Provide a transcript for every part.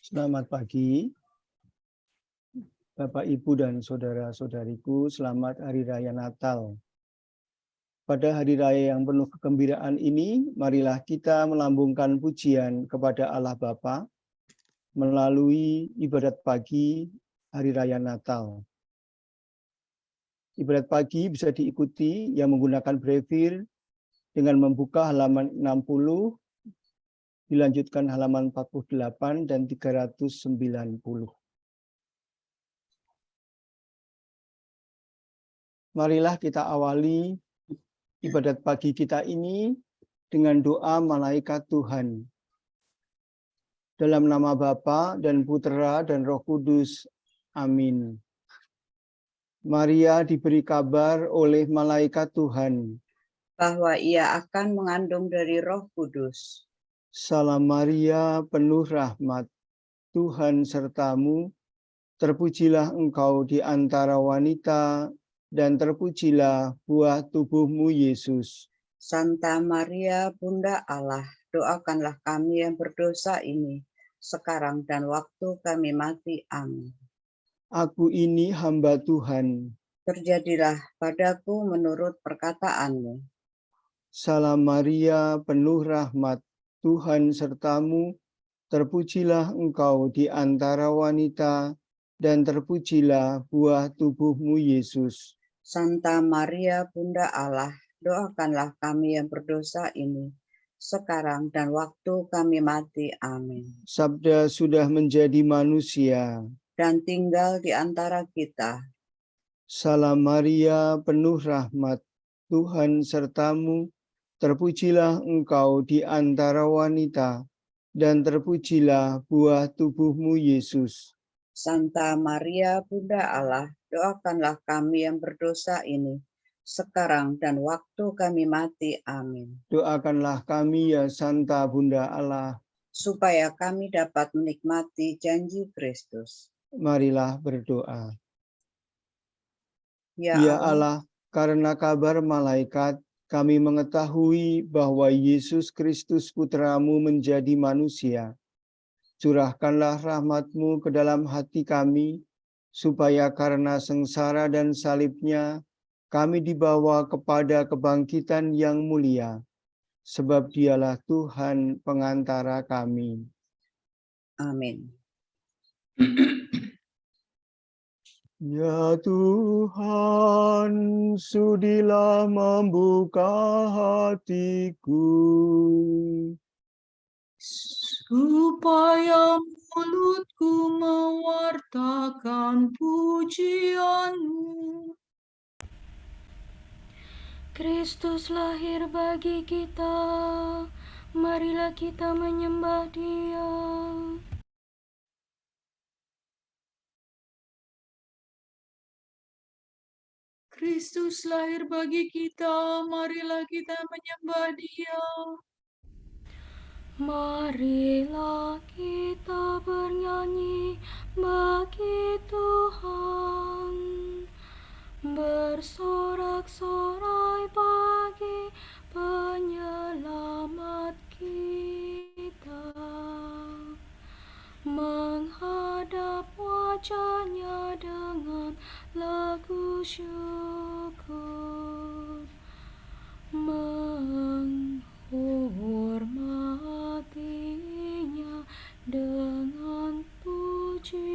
Selamat pagi, Bapak, Ibu, dan saudara-saudariku. Selamat Hari Raya Natal. Pada Hari Raya yang penuh kegembiraan ini, marilah kita melambungkan pujian kepada Allah Bapa melalui ibadat pagi Hari Raya Natal. Ibadat pagi bisa diikuti yang menggunakan brevir dengan membuka halaman 60, dilanjutkan halaman 48 dan 390. Marilah kita awali ibadat pagi kita ini dengan doa malaikat Tuhan. Dalam nama Bapa dan Putera dan Roh Kudus. Amin. Maria diberi kabar oleh malaikat Tuhan bahwa ia akan mengandung dari Roh Kudus. Salam Maria, penuh rahmat, Tuhan sertamu, terpujilah engkau di antara wanita, dan terpujilah buah tubuhmu, Yesus. Santa Maria, Bunda Allah, doakanlah kami yang berdosa ini, sekarang dan waktu kami mati. Amin. Aku ini hamba Tuhan. Terjadilah padaku menurut perkataanmu. Salam Maria, penuh rahmat, Tuhan sertamu, terpujilah engkau di antara wanita, dan terpujilah buah tubuhmu, Yesus. Santa Maria, Bunda Allah, doakanlah kami yang berdosa ini, sekarang dan waktu kami mati. Amin. Sabda sudah menjadi manusia. Dan tinggal di antara kita. Salam Maria, penuh rahmat, Tuhan sertamu, terpujilah engkau di antara wanita, dan terpujilah buah tubuhmu, Yesus. Santa Maria, Bunda Allah, doakanlah kami yang berdosa ini, sekarang dan waktu kami mati. Amin. Doakanlah kami ya Santa Bunda Allah, supaya kami dapat menikmati janji Kristus. Marilah berdoa. Ya Allah, karena kabar malaikat, kami mengetahui bahwa Yesus Kristus Putramu menjadi manusia. Curahkanlah rahmat-Mu ke dalam hati kami, supaya karena sengsara dan salibnya, kami dibawa kepada kebangkitan yang mulia. Sebab Dialah Tuhan pengantara kami. Amin. Ya Tuhan, sudilah membuka hatiku, supaya mulutku mewartakan pujian-Mu. Kristus lahir bagi kita, marilah kita menyembah Dia. Kristus lahir bagi kita, marilah kita menyembah Dia. Marilah kita bernyanyi bagi Tuhan, bersorak-sorai bagi penyelamat kita, menghadap wajah-Nya dengan lagu syukur, menghormatinya dengan pujian.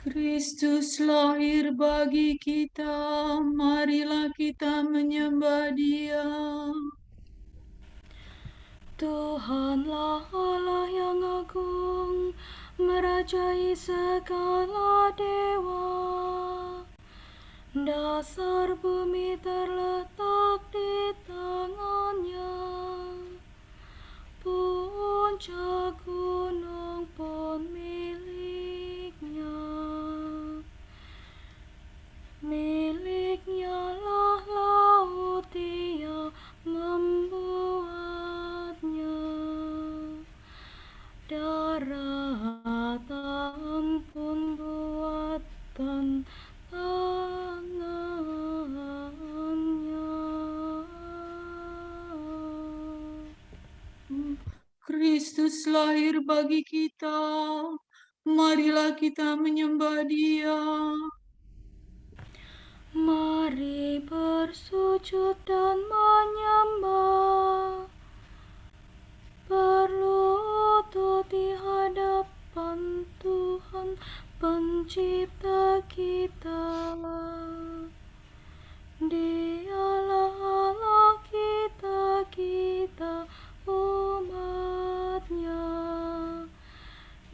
Kristus lahir bagi kita, marilah kita menyembah Dia. Tuhanlah Allah yang agung, merajai segala dewa. Dasar bumi terletak di tangan-Nya, puncak gunung pun milik-Nya. Milik-Nya lah laut, Dia membuatnya. Daratan pun buatan tangan-Nya. Kristus lahir bagi kita, marilah kita menyembah Dia. Mari bersujud dan menyembah, berlutut di hadapan Tuhan Pencipta kita. Dialah Allah kita, kita umatnya.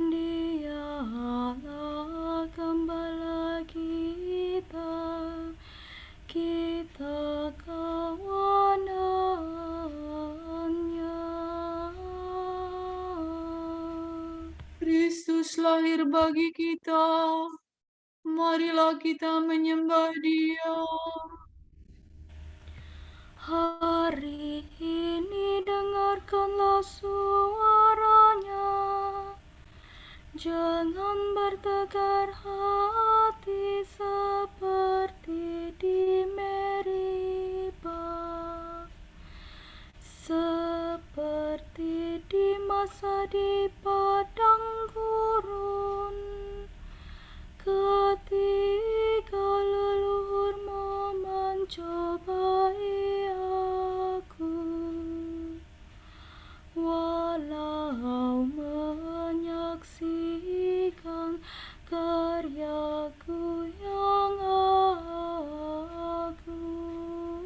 Dialah gembala kita, kita kawanannya. Kristus lahir bagi kita, marilah kita menyembah Dia. Hari ini dengarkanlah suaranya, jangan bertegar hati seperti di Meribah, seperti di masa di padang gurun, ketika leluhurmu mencobai aku, walau menyaksikan karyaku yang agung.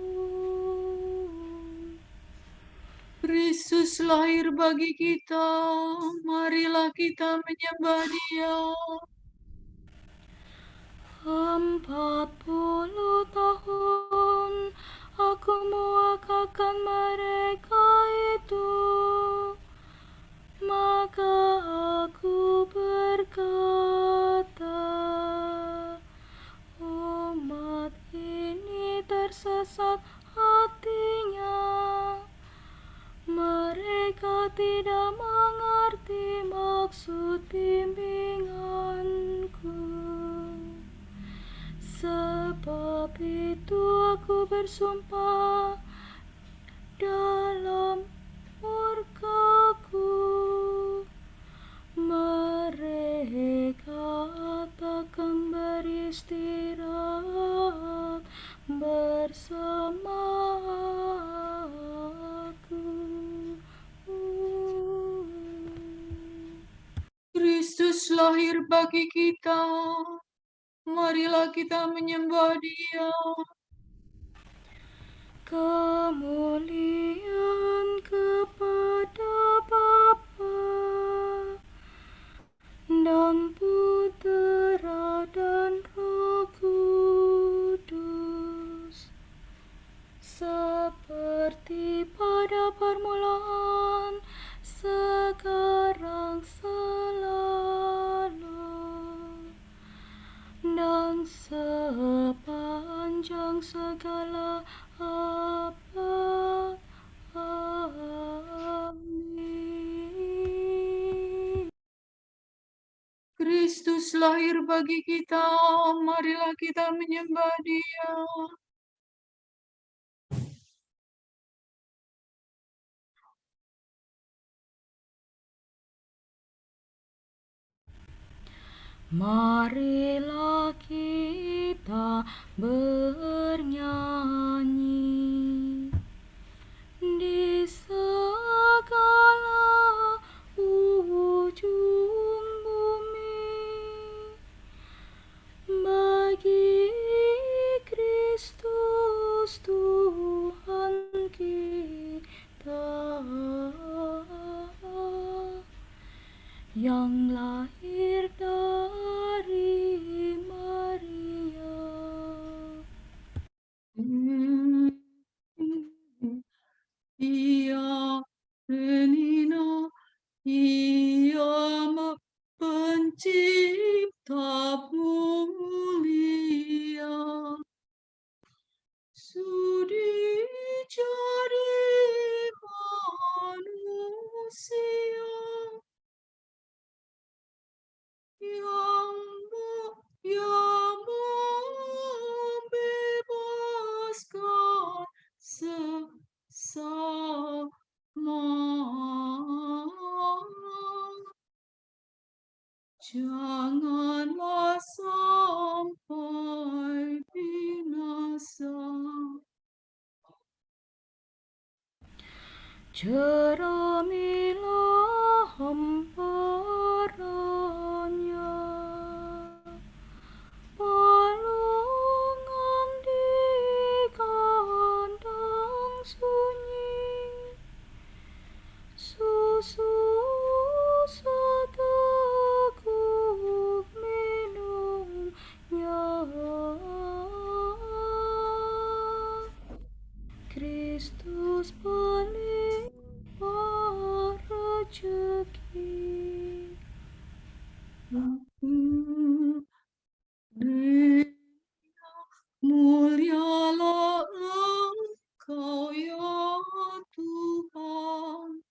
Kristus lahir bagi kita, marilah kita menyembah Dia. 40 tahun aku muakakan mereka itu, maka aku berkata, umat ini tersesat hatinya, mereka tidak mengerti maksud bimbinganku. Sebab itu aku bersumpah dalam murkaku, mereka takkan beristirahat bersama aku. Kristus lahir bagi kita, marilah kita menyembah Dia. Kemuliaan kepada Bapa dan Putera dan Roh Kudus, seperti pada permulaan, sekarang, selalu, dan sepanjang segala abad. Amin. Kristus lahir bagi kita, marilah kita menyembah Dia. Marilah kita bernyanyi di segala ujung bumi bagi Kristus Tuhan kita, yang lahir dari Maria. jeramilah hamparannya, palungan di kandang sunyi, susu seteguk minumnya. Kristus pelipar rezeki. Mulialah Engkau ya Tuhan,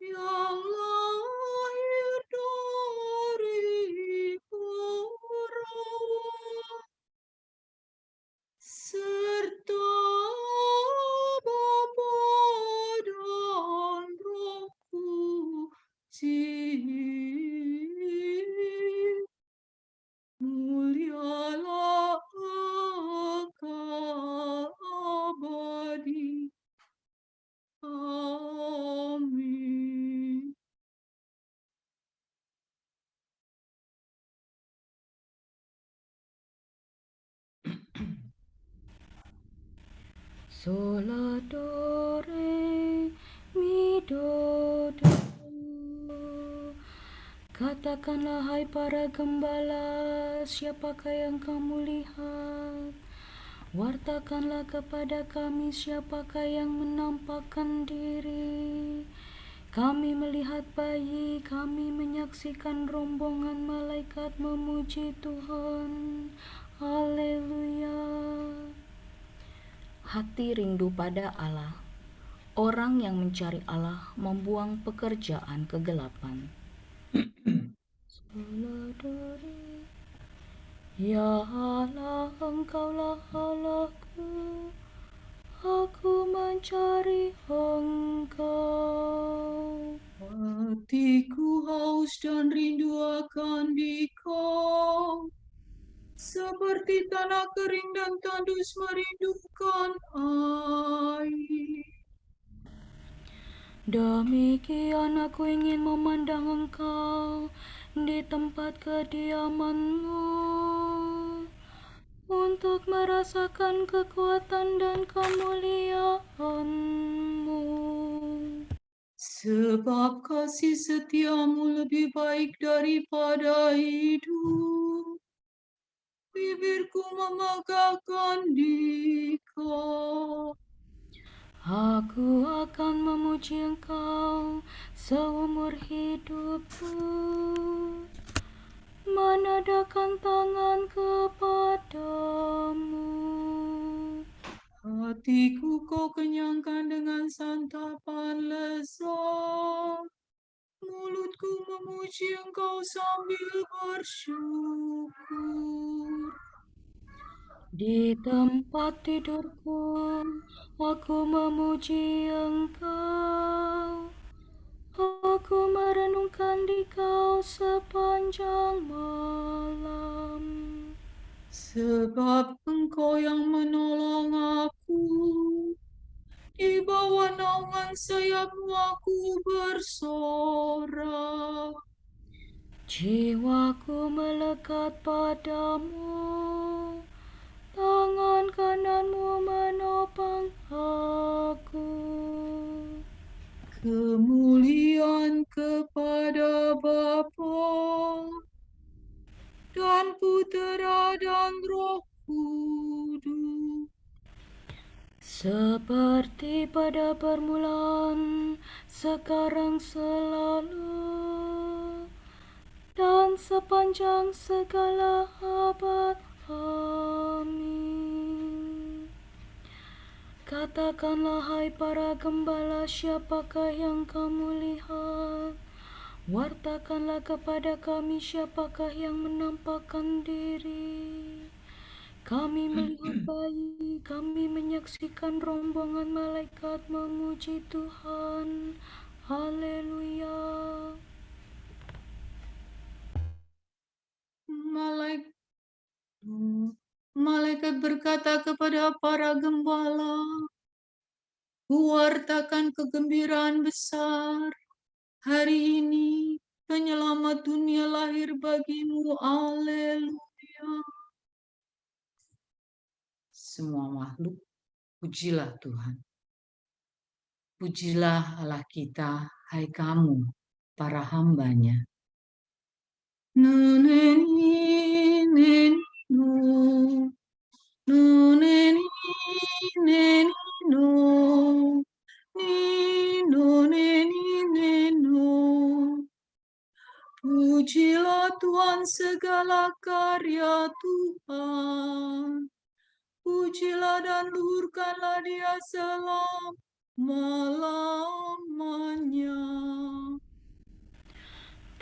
yang lahir dari perawan, serta Bapa dan Roh Kudus. Mulialah Engkau abadi. Amin. Sola do re mi do do. Katakanlah hai para gembala, siapakah yang kamu lihat? Wartakanlah kepada kami siapakah yang menampakkan diri. Kami melihat bayi, kami menyaksikan rombongan malaikat memuji Tuhan. Haleluya. Hati rindu pada Allah. Orang yang mencari Allah membuang pekerjaan kegelapan. Ya Allah, Engkaulah Allahku, aku mencari Engkau. Hatiku haus dan rindu akan Dikau, seperti tanah kering dan tandus merindukan air. Demikian aku ingin memandang Engkau di tempat kediaman-Mu, untuk merasakan kekuatan dan kemuliaan-Mu. Sebab kasih setiamu lebih baik daripada hidup, bibirku memegahkan Dikau. Aku akan memuji Engkau seumur hidupku, menadahkan tangan kepadamu. Hatiku kau kenyangkan dengan santapan lezat, mulutku memuji Engkau sambil bersyukur. Di tempat tidurku, aku memuji Engkau. Aku merenungkan Dikau sepanjang malam. Sebab Engkau yang menolong aku, di bawah naungan sayap-Mu aku bersorak. Jiwaku melekat padamu, tangan kanan-Mu menopang aku. Kemuliaan kepada Bapa dan Putera dan Roh Kudus, Seperti pada permulaan, sekarang selalu, dan sepanjang segala abad. Amin. Katakanlah hai para gembala, siapakah yang kamu lihat? Wartakanlah kepada kami siapakah yang menampakkan diri. Kami melihat bayi, kami menyaksikan rombongan malaikat memuji Tuhan. Haleluya. Malaikat, 'Malaikat berkata kepada para gembala, Kuwartakan kegembiraan besar. Hari ini penyelamat dunia lahir bagimu. Haleluya. Semua makhluk, pujilah Tuhan. Pujilah Allah kita, hai kamu, para hamba-Nya. Nuneni, neni, nu. Nuneni, neni, nu. Nino, neni, neno. Pujilah Tuhan segala karya Tuhan. Pujilah dan luhurkanlah Dia selama-lamanya.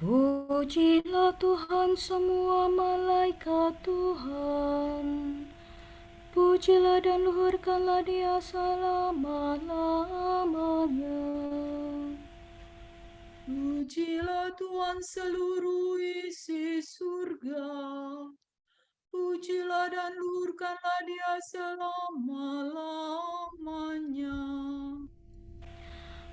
Pujilah Tuhan semua malaikat Tuhan. Pujilah dan luhurkanlah Dia selama-lamanya. Pujilah Tuhan seluruh isi surga. Pujilah dan luhurkanlah Dia selama-lamanya.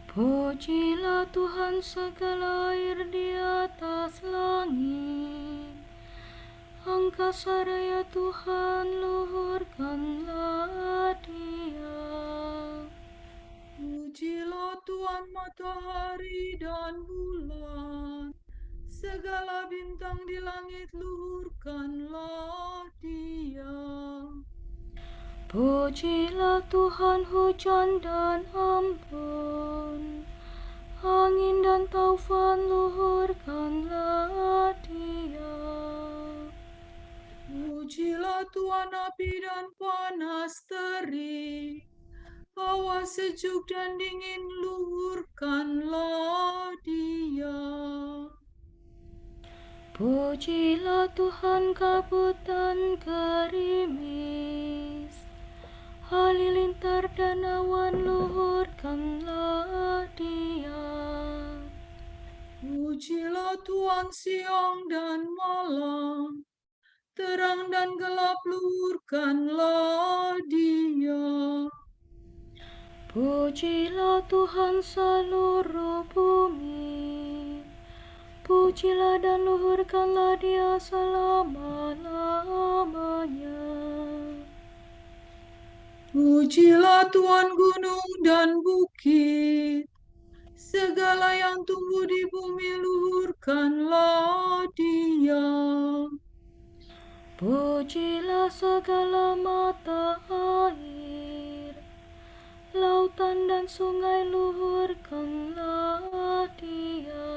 Pujilah Tuhan segala air di atas langit. Angkasa raya Tuhan, luhurkanlah Dia. Pujilah Tuhan matahari dan bulan. Segala bintang di langit, luhurkanlah Dia. Pujilah Tuhan hujan dan embun, angin dan taufan, luhurkanlah Dia. Pujilah Tuhan api dan panas terik, hawa sejuk dan dingin, luhurkanlah Dia. Pujilah Tuhan kabut dan gerimis, halilintar dan awan, luhurkanlah Dia. Pujilah Tuhan siang dan malam, terang dan gelap, luhurkanlah Dia. Pujilah Tuhan seluruh bumi, pujilah dan luhurkanlah Dia selama-lamanya. Pujilah Tuhan gunung dan bukit, segala yang tumbuh di bumi, luhurkanlah Dia. Pujilah segala mata air, lautan dan sungai, luhurkanlah Dia.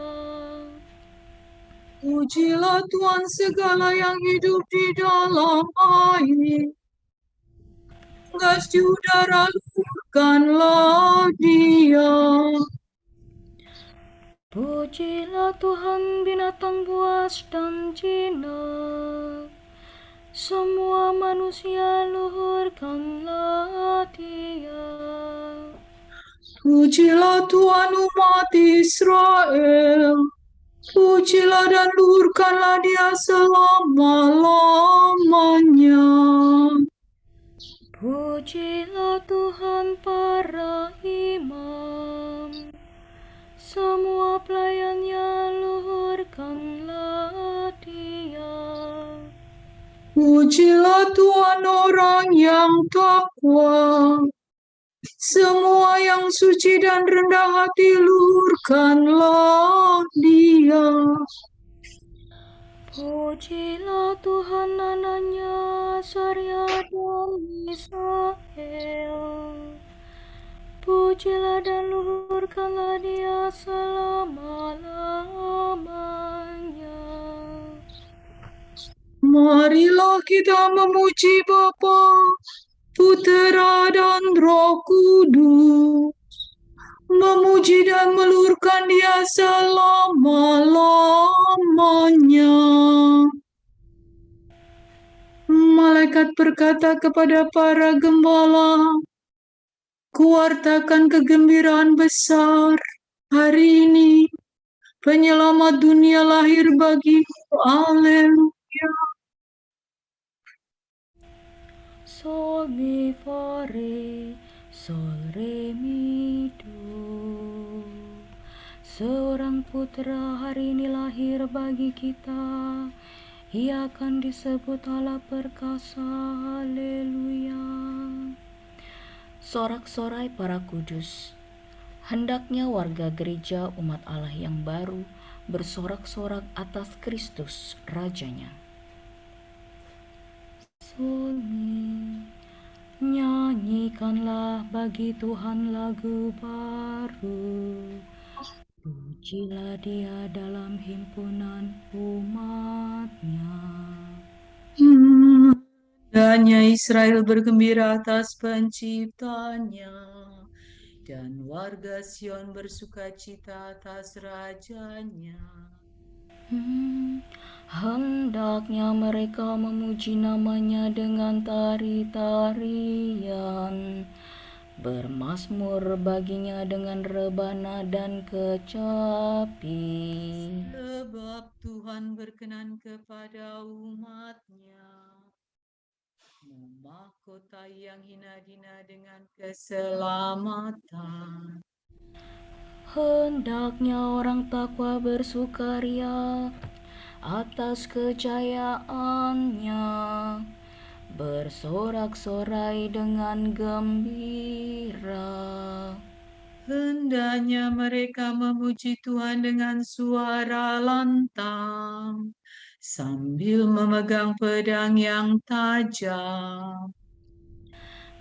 Pujilah Tuhan segala yang hidup di dalam air, gas di udara, luhurkanlah Dia. Pujilah Tuhan binatang buas dan jinak, semua manusia, luhurkanlah Dia. Pujilah Tuhan umat Israel, pujilah dan luhurkanlah Dia selama-lamanya. Pujilah Tuhan para imam, semua pelayan-Nya, luhurkanlah Dia. Pujilah Tuhan orang yang takwa, semua yang suci dan rendah hati, luhurkanlah Dia. Pujilah Tuhan Anania, Saria dan Misael. Pujilah dan luhurkanlah Dia selama-lamanya. Marilah kita memuji Bapa, Putera dan Roh Kudus, memuji dan meluhurkan Dia selama-lamanya. Malaikat berkata kepada para gembala, kuwartakan kegembiraan besar. Hari ini penyelamat dunia lahir bagimu. Haleluya. Solmi fare, Sol, re, mi, do. Seorang putra hari ini lahir bagi kita. Ia akan disebut Allah perkasa. Haleluya. Sorak-sorai para kudus. Hendaknya warga gereja umat Allah yang baru bersorak-sorak atas Kristus Rajanya. Sol, mi. Nyanyikanlah bagi Tuhan lagu baru. Pujilah Dia dalam himpunan umat-Nya. Hendaknya Israel bergembira atas penciptanya, dan warga Sion bersukacita atas rajanya. Hendaknya mereka memuji namanya dengan tari-tarian, bermazmur baginya dengan rebana dan kecapi. Sebab Tuhan berkenan kepada umat-Nya, memahkotai yang hina-hina dengan keselamatan. Hendaknya orang takwa bersukaria atas kejayaannya, bersorak-sorai dengan gembira. Hendaknya mereka memuji Tuhan dengan suara lantang, sambil memegang pedang yang tajam.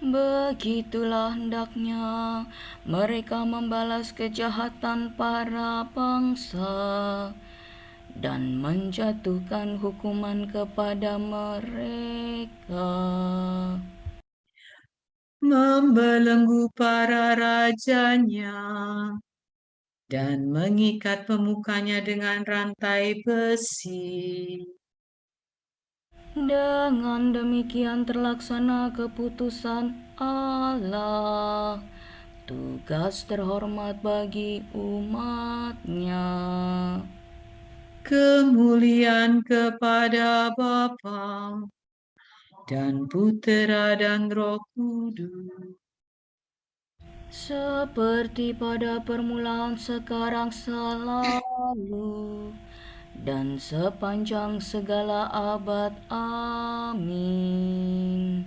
Begitulah hendaknya mereka membalas kejahatan para bangsa dan menjatuhkan hukuman kepada mereka. Membelenggu para rajanya dan mengikat pemukanya dengan rantai besi. Dengan demikian terlaksana keputusan Allah, tugas terhormat bagi umat-Nya. Kemuliaan kepada Bapa dan Putera dan Roh Kudus, Seperti pada permulaan, sekarang, selalu, dan sepanjang segala abad. Amin.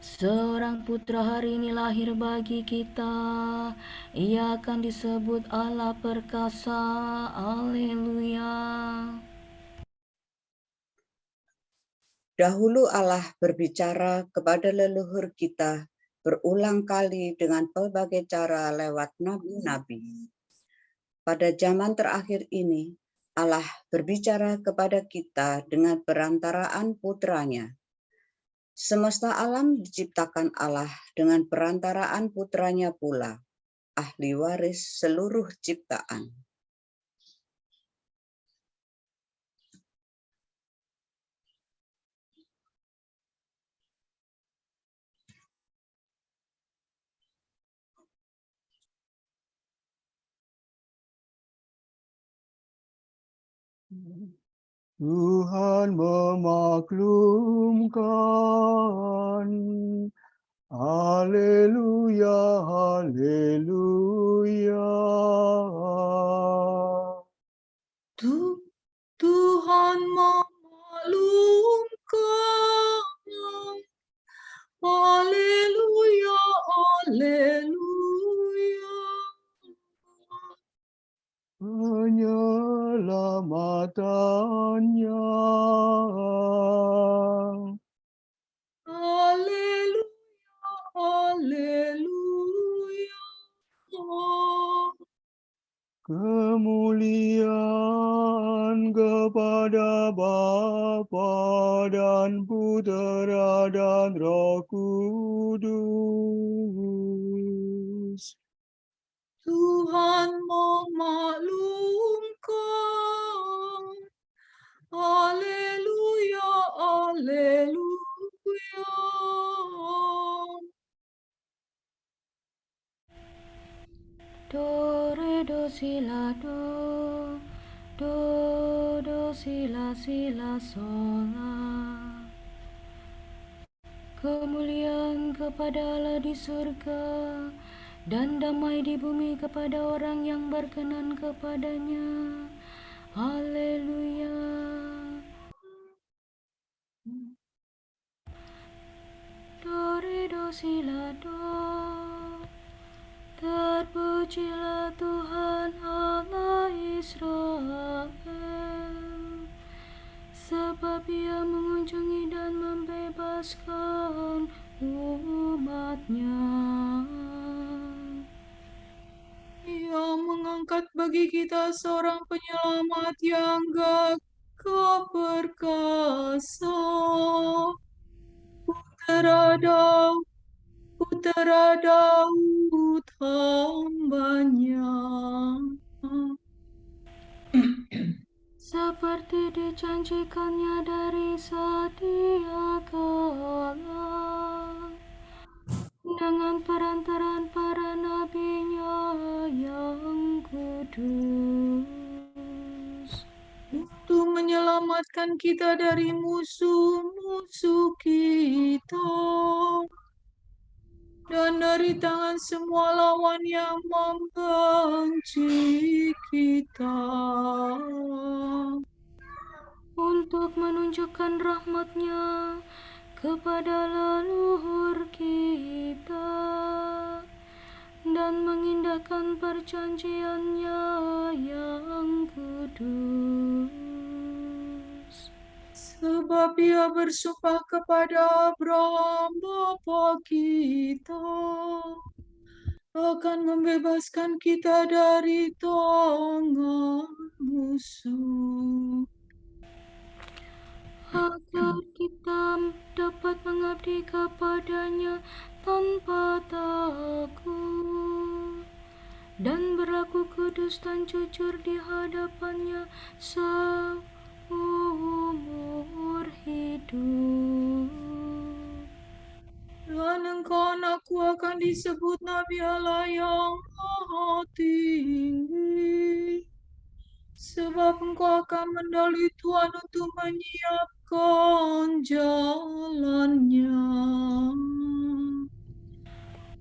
Seorang putra hari ini lahir bagi kita. Ia akan disebut Allah perkasa. Haleluya. Dahulu Allah berbicara kepada leluhur kita berulang kali dengan pelbagai cara lewat nabi-nabi. Pada zaman terakhir ini, Allah berbicara kepada kita dengan perantaraan putranya. Semesta alam diciptakan Allah dengan perantaraan putranya pula, ahli waris seluruh ciptaan. Tuhan memaklumkan. Haleluya, haleluya. Tuhan memaklumkan. Haleluya, haleluya. Penyelamatannya. Haleluya, haleluya. Kemuliaan kepada Bapa dan Putera dan Roh Kudus. Tuhan memaklumkan. Haleluya, haleluya. Do, re, do, si, la, do. Do, do, si, la, sol, la. Kemuliaan kepada Allah di surga dan damai di bumi kepada orang yang berkenan kepadanya. Haleluya. Do, re, do, si, la, do. Terpujilah Tuhan Allah Israel, sebab Ia mengunjungi dan membebaskan umat-Nya. Ia mengangkat bagi kita seorang penyelamat yang gagah perkasa. Putera Daud hamba-Nya. Seperti dijanjikannya dari sedia kala, dengan perantaraan para nabi-Nya yang kudus, Untuk menyelamatkan kita dari musuh-musuh kita dan dari tangan semua lawan yang membenci kita, untuk menunjukkan rahmat-Nya kepada leluhur kita dan mengindahkan perjanjian-Nya yang kudus. sebab Ia bersumpah kepada Abraham bapa kita akan membebaskan kita dari tangan musuh, agar kita dapat mengabdi kepada-Nya tanpa takut dan berlaku kudus dan jujur di hadapan-Nya seumur hidup. dan engkau anakku akan disebut Nabi Allah yang Maha Tinggi, sebab engkau akan mendahului Tuhan untuk menyiapkan jalannya,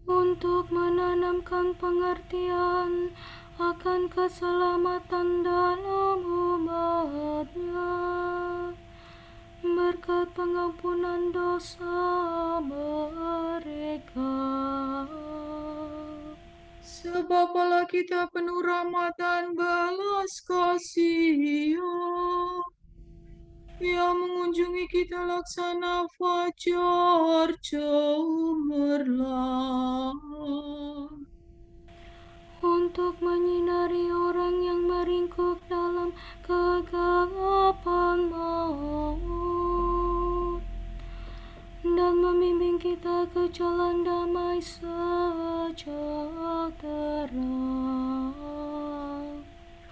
Untuk menanamkan pengertian akan keselamatan dalam umat-Nya, berkat pengampunan dosa mereka. sebab Allah kita penuh rahmat dan belas kasihan. Ia mengunjungi kita laksana fajar cemerlang, Untuk menyinari orang yang meringkuk dalam kegelapan maut dan membimbing kita ke jalan damai sejahtera.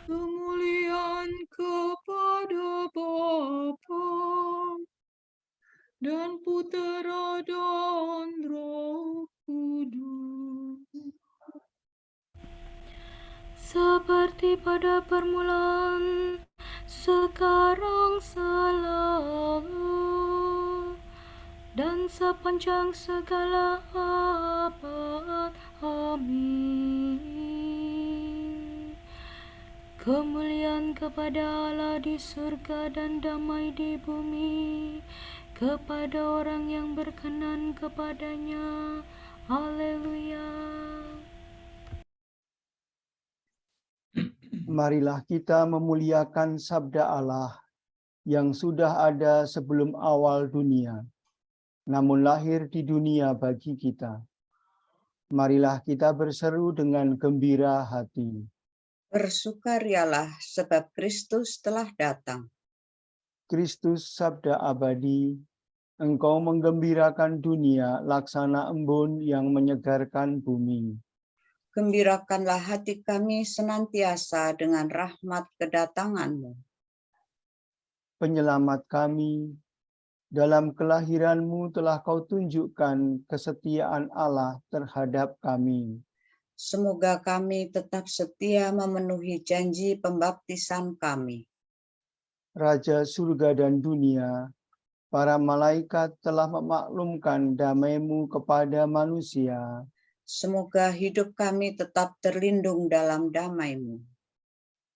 kemuliaan kepada Bapa dan Putera dan Roh Kudus, Seperti pada permulaan, sekarang, selalu, dan sepanjang segala abad. Amin. Kemuliaan kepada Allah di surga dan damai di bumi kepada orang yang berkenan kepadanya. Haleluya. Marilah kita memuliakan sabda Allah yang sudah ada sebelum awal dunia, namun lahir di dunia bagi kita. Marilah kita berseru dengan gembira hati. Bersukarialah sebab Kristus telah datang. Kristus sabda abadi, Engkau menggembirakan dunia laksana embun yang menyegarkan bumi. Gembirakanlah hati kami senantiasa dengan rahmat kedatangan-Mu. Penyelamat kami, dalam kelahiran-Mu telah Kau tunjukkan kesetiaan Allah terhadap kami. Semoga kami tetap setia memenuhi janji pembaptisan kami. Raja surga dan dunia, Para malaikat telah memaklumkan damai-Mu kepada manusia. Semoga hidup kami tetap terlindung dalam damai-Mu.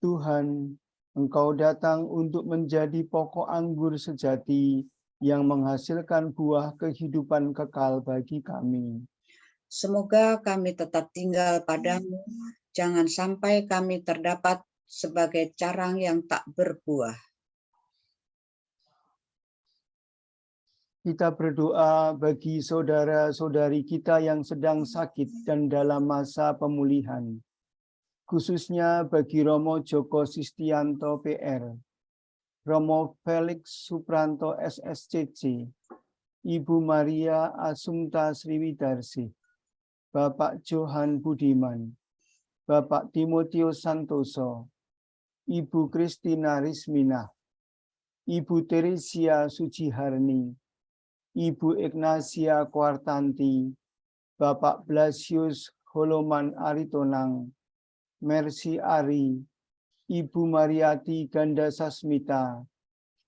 Tuhan, Engkau datang untuk menjadi pokok anggur sejati yang menghasilkan buah kehidupan kekal bagi kami. Semoga kami tetap tinggal padamu, jangan sampai kami terdapat sebagai carang yang tak berbuah. Kita berdoa bagi saudara-saudari kita yang sedang sakit dan dalam masa pemulihan, khususnya bagi Romo Joko Sistianto PR, Romo Felix Supranto SSCC, Ibu Maria Assunta Sriwidarsi, Bapak Johan Budiman, Bapak Timotius Santoso, Ibu Kristina Rismina, Ibu Teresia Suciharni, Ibu Ignacia Kwartanti, Bapak Blasius Holoman Aritonang, Mercy Ari, Ibu Mariati Ganda Sasmita,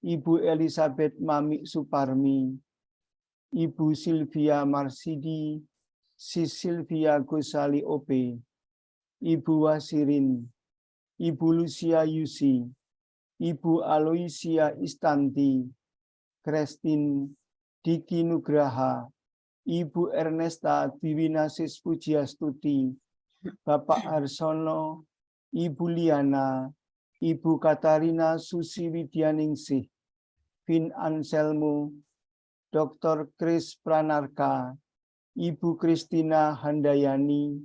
Ibu Elizabeth Mamik Suparmi, Ibu Silvia Marsidi, Sis Silvia Gosali Ope, Ibu Wasirin, Ibu Lucia Yusi, Ibu Aloysia Istanti, Kristin Diki Nugraha, Ibu Ernesta Dwinasis Pujiastuti, Bapak Arsono, Ibu Liana, Ibu Katarina Susi Widyaningsih, Vin Anselmo, Dr. Chris Pranarka, Ibu Kristina Handayani,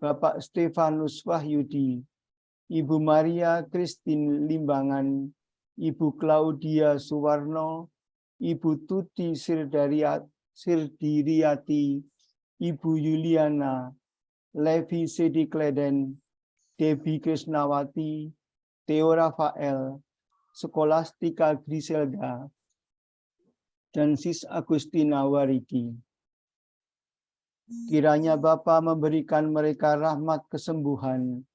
Bapak Stefanus Wahyudi, Ibu Maria Christine Limbangan, Ibu Claudia Suwarno, Ibu Tuti Sirdiriati, Ibu Yuliana, Levi Sedi Kleden, Debbie Krisnawati, Theo Rafael, Skolastika Griselda, dan Sis Agustina Waridi. Kiranya Bapa memberikan mereka rahmat kesembuhan,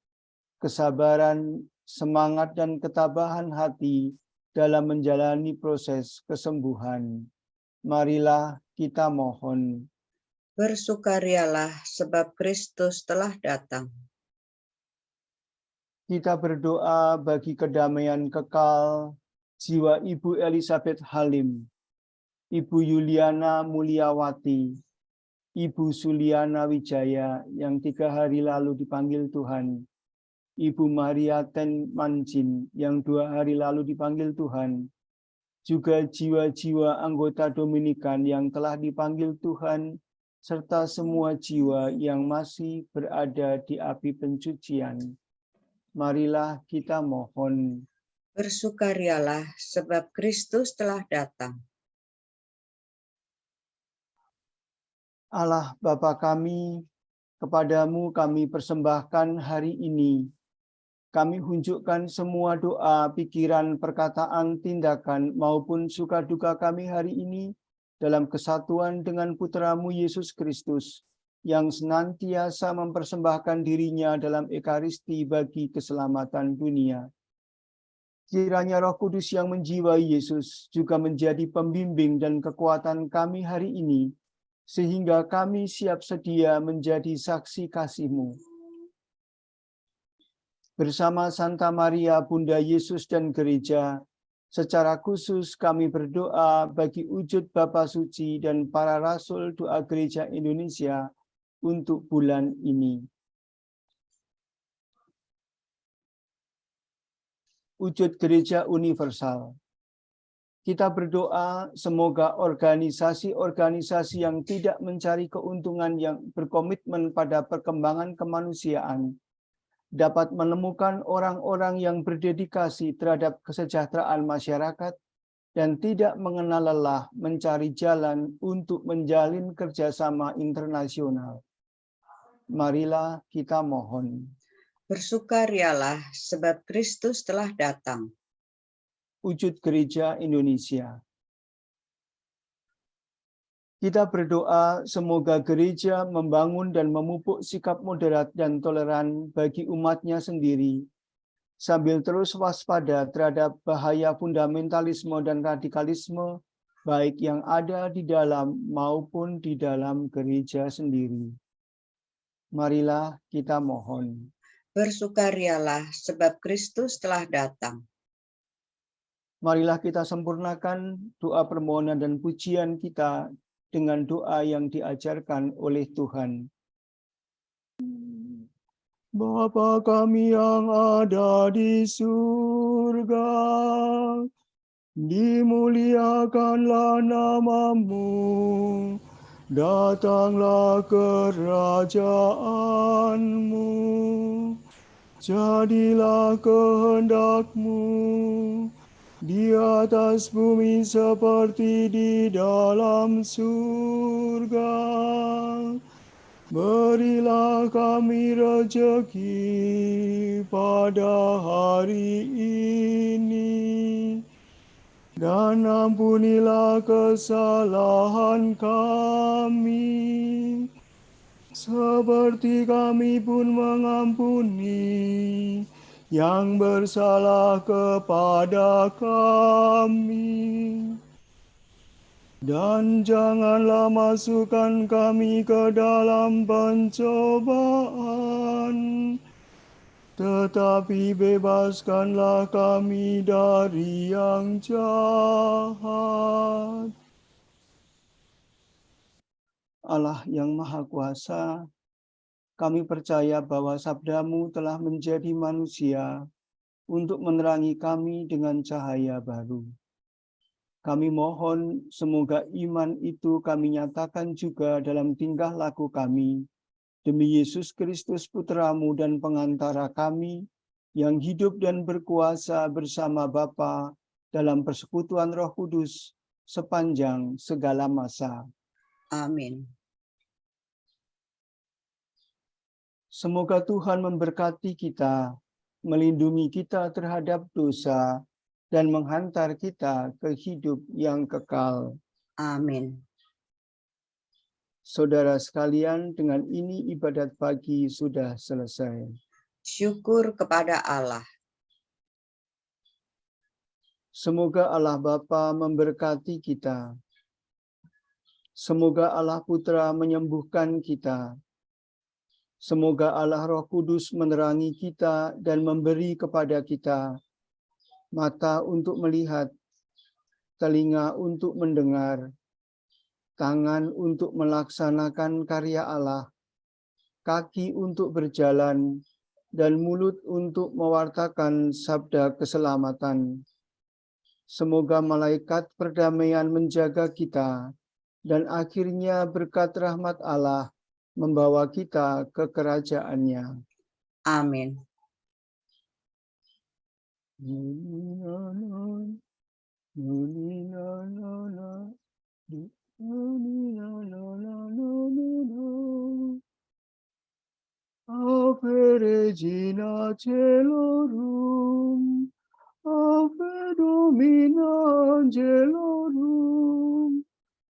kesabaran, semangat, dan ketabahan hati dalam menjalani proses kesembuhan. Marilah kita mohon. Bersukarialah sebab Kristus telah datang. Kita berdoa bagi kedamaian kekal jiwa Ibu Elizabeth Halim, Ibu Yuliana Mulyawati, Ibu Suliana Wijaya yang 3 hari lalu dipanggil Tuhan, Ibu Maria Ten Manjin yang 2 hari lalu dipanggil Tuhan, juga jiwa-jiwa anggota Dominikan yang telah dipanggil Tuhan, serta semua jiwa yang masih berada di api pencucian. Marilah kita mohon. Bersukarialah sebab Kristus telah datang. Allah Bapa kami, kepadamu kami persembahkan hari ini. Kami hunjukkan semua doa, pikiran, perkataan, tindakan, maupun suka duka kami hari ini dalam kesatuan dengan Putra-Mu Yesus Kristus, yang senantiasa mempersembahkan dirinya dalam Ekaristi bagi keselamatan dunia. Kiranya Roh Kudus yang menjiwai Yesus juga menjadi pembimbing dan kekuatan kami hari ini, sehingga kami siap sedia menjadi saksi kasih-Mu. Bersama Santa Maria, Bunda Yesus dan Gereja, secara khusus kami berdoa bagi wujud Bapa Suci dan para Rasul Doa Gereja Indonesia untuk bulan ini. Wujud Gereja Universal. Kita berdoa semoga organisasi-organisasi yang tidak mencari keuntungan yang berkomitmen pada perkembangan kemanusiaan dapat menemukan orang-orang yang berdedikasi terhadap kesejahteraan masyarakat dan tidak mengenal lelah mencari jalan untuk menjalin kerjasama internasional. Marilah kita mohon. Bersukarialah sebab Kristus telah datang. Wujud Gereja Indonesia. Kita berdoa semoga gereja membangun dan memupuk sikap moderat dan toleran bagi umatnya sendiri, sambil terus waspada terhadap bahaya fundamentalisme dan radikalisme baik yang ada di dalam maupun di dalam gereja sendiri. Marilah kita mohon. Bersukarialah sebab Kristus telah datang. Marilah kita sempurnakan doa permohonan dan pujian kita dengan doa yang diajarkan oleh Tuhan. Bapa kami yang ada di surga, dimuliakanlah nama-Mu, datanglah kerajaan-Mu, jadilah kehendak-Mu di atas bumi seperti di dalam surga. Berilah kami rezeki pada hari ini, dan ampunilah kesalahan kami, seperti kami pun mengampuni yang bersalah kepada kami. Dan janganlah masukkan kami ke dalam pencobaan, tetapi bebaskanlah kami dari yang jahat. Allah yang Maha Kuasa, kami percaya bahwa sabda-Mu telah menjadi manusia untuk menerangi kami dengan cahaya baru. Kami mohon semoga iman itu kami nyatakan juga dalam tingkah laku kami, demi Yesus Kristus Putra-Mu dan pengantara kami, yang hidup dan berkuasa bersama Bapa dalam persekutuan Roh Kudus sepanjang segala masa. Amin. Semoga Tuhan memberkati kita, melindungi kita terhadap dosa, dan menghantar kita ke hidup yang kekal. Amin. Saudara sekalian, dengan ini ibadat pagi sudah selesai. Syukur kepada Allah. Semoga Allah Bapa memberkati kita. Semoga Allah Putra menyembuhkan kita. Semoga Allah Roh Kudus menerangi kita dan memberi kepada kita mata untuk melihat, telinga untuk mendengar, tangan untuk melaksanakan karya Allah, kaki untuk berjalan, dan mulut untuk mewartakan sabda keselamatan. Semoga malaikat perdamaian menjaga kita, dan akhirnya berkat rahmat Allah membawa kita ke kerajaannya. Amin. Ave Regina Caelorum, Ave Domina Angelorum,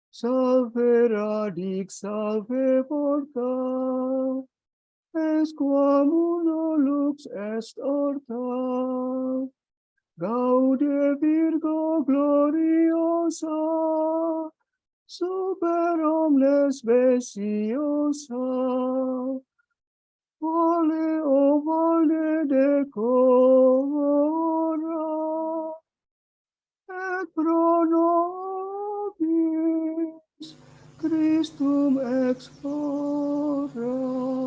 Salve radix, salve porta, esquamulo lux est orta, Gaude Virgo gloriosa, super omnes speciosa, vole o vole decora, et pro nobis Christum ex ora.